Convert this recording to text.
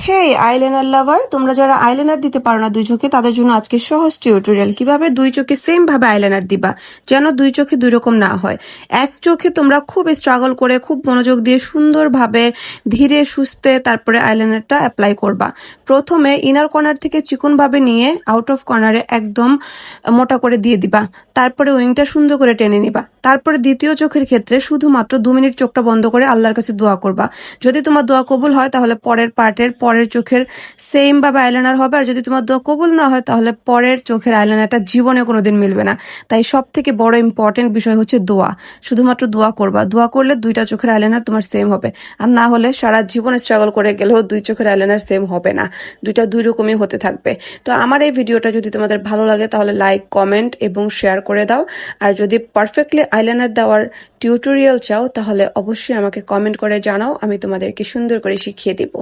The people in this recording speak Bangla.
হেই আইলাইনার লাভার, তোমরা যারা আইলাইনার দিতে পারো না দুই চোখে, তাদের জন্য আজকে সহজ টিউটোরিয়াল কিভাবে দুই চোখে সেম ভাবে আইলাইনার দিবা, যেন দুই চোখে দুই রকম না হয়। এক চোখে তোমরা খুব স্ট্রাগল করে খুব মনোযোগ দিয়ে সুন্দরভাবে ধীরে সুস্থে তারপরে আইলাইনারটা অ্যাপ্লাই করবা। প্রথমে ইনার কর্নার থেকে চিকন ভাবে নিয়ে আউট অফ কর্নারে একদম মোটা করে দিয়ে দিবা। তারপরে উইংটা সুন্দর করে টেনে নিবা। তারপরে দ্বিতীয় চোখের ক্ষেত্রে শুধুমাত্র 2 মিনিট চোখটা বন্ধ করে আল্লাহর কাছে দোয়া করবা। যদি তোমার দোয়া কবুল হয় তাহলে পরের চোখের সেম ভাবে আইলাইনার হবে, আর যদি তোমার দোয়া কবুল না হয় তাহলে পরের চোখের আইলাইনারটা জীবনে কোনোদিন মিলবে না। তাই সব থেকে বড় ইম্পর্টেন্ট বিষয় হচ্ছে দোয়া। শুধুমাত্র দোয়া করবা, দোয়া করলে দুইটা চোখের আইলাইনার তোমার সেম হবে। আর না হলে সারা জীবন স্ট্রাগল করে গেলেও দুই চোখের আইলাইনার সেম হবে না, দুইটা দুই রকমই হতে থাকবে। তো আমার এই ভিডিওটা যদি তোমাদের ভালো লাগে তাহলে লাইক, কমেন্ট এবং শেয়ার করে দাও। আর যদি পারফেক্টলি আইলাইনার দেওয়ার টিউটোরিয়াল চাও তাহলে অবশ্যই আমাকে কমেন্ট করে জানাও, আমি তোমাদেরকে সুন্দর করে শিখিয়ে দিব।